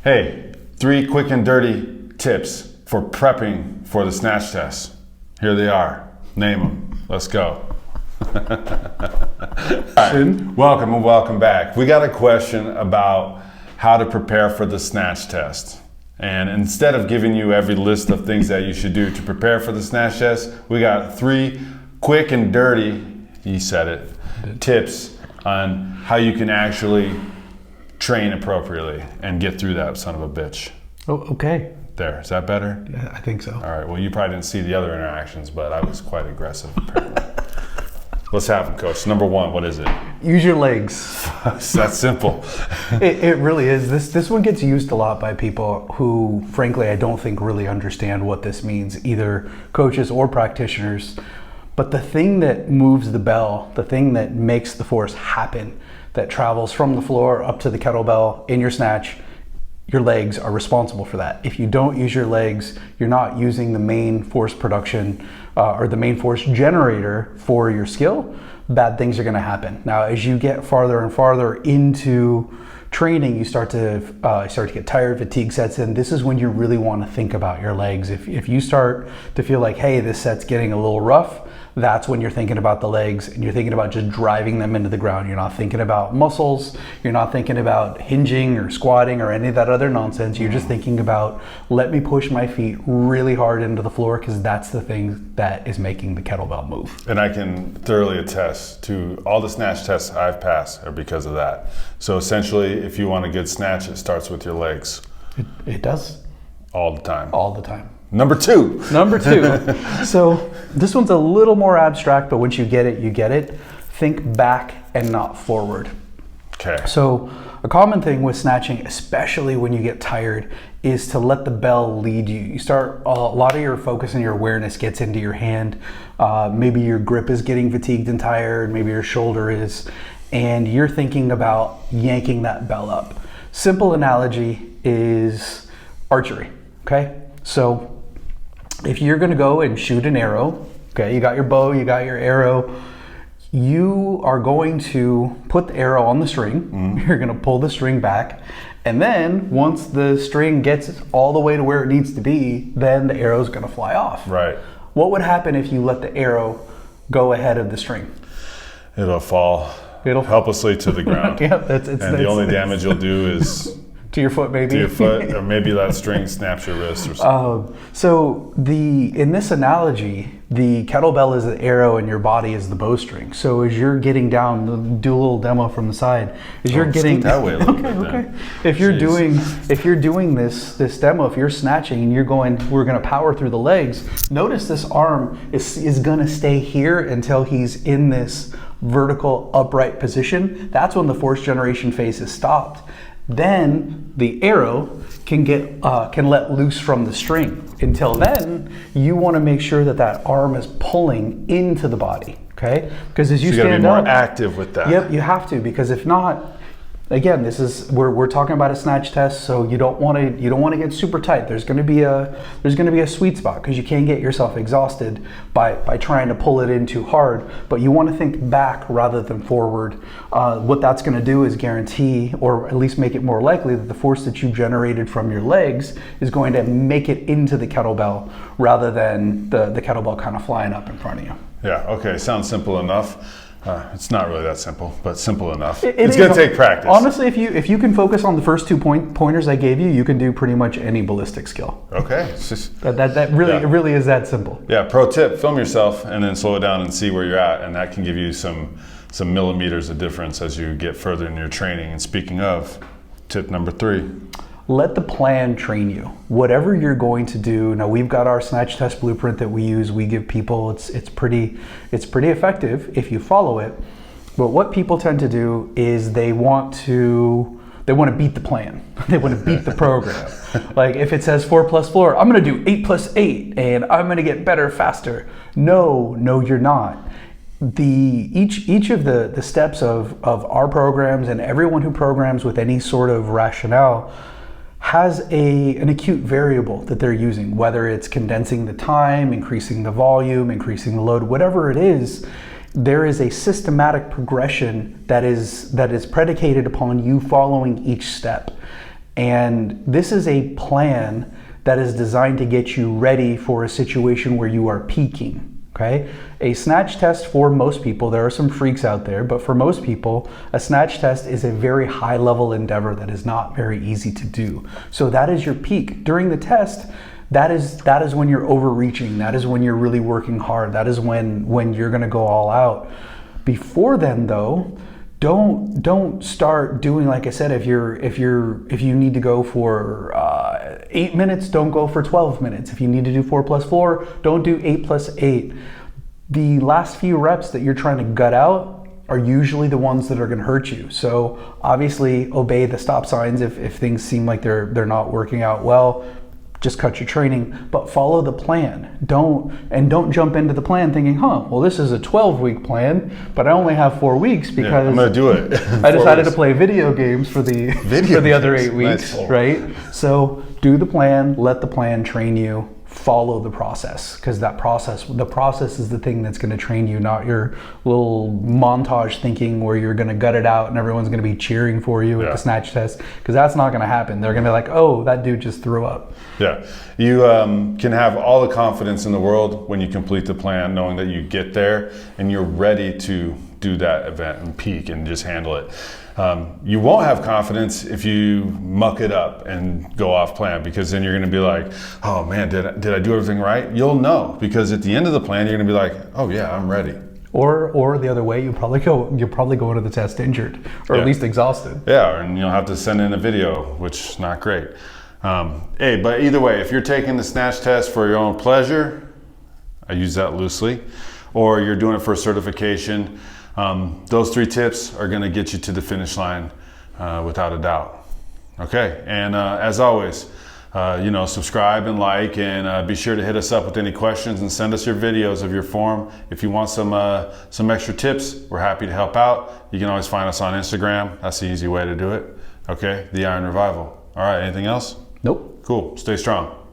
Hey, 3 quick and dirty tips for prepping for the snatch test. Here they are. Name them. Let's go. All right. Welcome and welcome back. We got a question about how to prepare for the snatch test. And instead of giving you every list of things that you should do to prepare for the snatch test, we got 3 quick and dirty, you said it, tips on how you can actually train appropriately and get through that son of a bitch. Oh, okay. There, is that better? Yeah, I think so. All right, well, you probably didn't see the other interactions, but I was quite aggressive apparently. Let's have them, Coach. Number 1, what is it? Use your legs. It's that simple. It really is. This one gets used a lot by people who, frankly, I don't think really understand what this means, either coaches or practitioners. But the thing that moves the bell, the thing that makes the force happen, that travels from the floor up to the kettlebell in your snatch, your legs are responsible for that. If you don't use your legs, you're not using the main force production or the main force generator for your skill, bad things are gonna happen. Now, as you get farther and farther into training, you start to get tired, fatigue sets in. This is when you really wanna think about your legs. If you start to feel like, hey, this set's getting a little rough, that's when you're thinking about the legs and you're thinking about just driving them into the ground. You're not thinking about muscles, you're not thinking about hinging or squatting or any of that other nonsense. You're just thinking about, let me push my feet really hard into the floor because that's the thing that is making the kettlebell move. And I can thoroughly attest to all the snatch tests I've passed are because of that. So essentially, if you want a good snatch, it starts with your legs. It does. All the time. All the time. Number 2. Number 2. So this one's a little more abstract, but once you get it, you get it. Think back and not forward. Okay. So a common thing with snatching, especially when you get tired, is to let the bell lead you. You start, a lot of your focus and your awareness gets into your hand. Maybe your grip is getting fatigued and tired, maybe your shoulder is, and you're thinking about yanking that bell up. Simple analogy is archery, okay? So if you're gonna go and shoot an arrow, okay, you got your bow, you got your arrow, you are going to put the arrow on the string, you're gonna pull the string back, and then once the string gets all the way to where it needs to be, then the arrow's gonna fly off. Right. What would happen if you let the arrow go ahead of the string? It'll fall helplessly to the ground. Yeah, the only damage you'll do is to your foot, maybe. To your foot, or maybe that string snaps your wrist or something. So in this analogy, the kettlebell is the arrow and your body is the bowstring. So as you're getting down, do a little demo from the side. As you're getting that way a little bit. Okay. If you're doing this demo, if you're snatching and you're going, we're going to power through the legs. Notice this arm is going to stay here until he's in this vertical upright position. That's when the force generation phase is stopped. Then the arrow can let loose from the string. Until then, you want to make sure that arm is pulling into the body, okay? Because as you stand up, you gotta be more active with that. Yep, you have to, because if not, again, we're talking about a snatch test, so you don't want to get super tight. There's going to be a sweet spot because you can't get yourself exhausted by trying to pull it in too hard. But you want to think back rather than forward. What that's going to do is guarantee, or at least make it more likely, that the force that you generated from your legs is going to make it into the kettlebell rather than the kettlebell kind of flying up in front of you. Yeah. Okay. Sounds simple enough. It's not really that simple, but simple enough. It's going to take practice. Honestly, if you can focus on the first 2 pointers I gave you, you can do pretty much any ballistic skill. Okay. It's just, that really, it really is that simple. Yeah. Pro tip: film yourself and then slow it down and see where you're at, and that can give you some millimeters of difference as you get further in your training. And speaking of, tip number 3. Let the plan train you. Whatever you're going to do. Now, we've got our snatch test blueprint that we use. We give people, it's pretty effective if you follow it. But what people tend to do is they want to beat the plan. They want to beat the program. Like if it says 4 plus floor, I'm going to do 8 plus 8 and I'm going to get better faster. No, you're not. Each of the steps of our programs and everyone who programs with any sort of rationale has an acute variable that they're using, whether it's condensing the time, increasing the volume, increasing the load, whatever it is. There is a systematic progression that is predicated upon you following each step. And this is a plan that is designed to get you ready for a situation where you are peaking. Okay, a snatch test for most people, there are some freaks out there, but for most people, a snatch test is a very high level endeavor that is not very easy to do. So that is your peak. During the test, that is when you're overreaching. That is when you're really working hard. That is when you're gonna go all out. Before then though, don't start doing, like I said, if you need to go for 8 minutes, don't go for 12 minutes. If you need to do 4+4, don't do 8+8. The last few reps that you're trying to gut out are usually the ones that are going to hurt you. So obviously obey the stop signs if things seem like they're not working out well. Just cut your training, but follow the plan. Don't jump into the plan thinking, well, this is a 12-week plan, but I only have 4 weeks because I'm gonna do it. I decided to play video games for the other 8 weeks, nice. Right? So do the plan, let the plan train you, follow the process, because the process is the thing that's going to train you, not your little montage thinking where you're going to gut it out and everyone's going to be cheering for you at the snatch test, because that's not going to happen. They're going to be like, oh, that dude just threw up. Yeah, you can have all the confidence in the world when you complete the plan, knowing that you get there and you're ready to do that event and peak and just handle it. You won't have confidence if you muck it up and go off plan, because then you're going to be like, oh man, did I do everything right? You'll know, because at the end of the plan, you're going to be like, oh yeah, I'm ready. Or the other way, you'll probably go into the test injured, or at least exhausted. Yeah, and you'll have to send in a video, which is not great. But either way, if you're taking the snatch test for your own pleasure, I use that loosely, or you're doing it for a certification, those 3 tips are going to get you to the finish line without a doubt. Okay, and as always, subscribe and like, and be sure to hit us up with any questions and send us your videos of your form. If you want some extra tips, we're happy to help out. You can always find us on Instagram. That's the easy way to do it. Okay, The Iron Revival. All right, anything else? Nope. Cool, stay strong.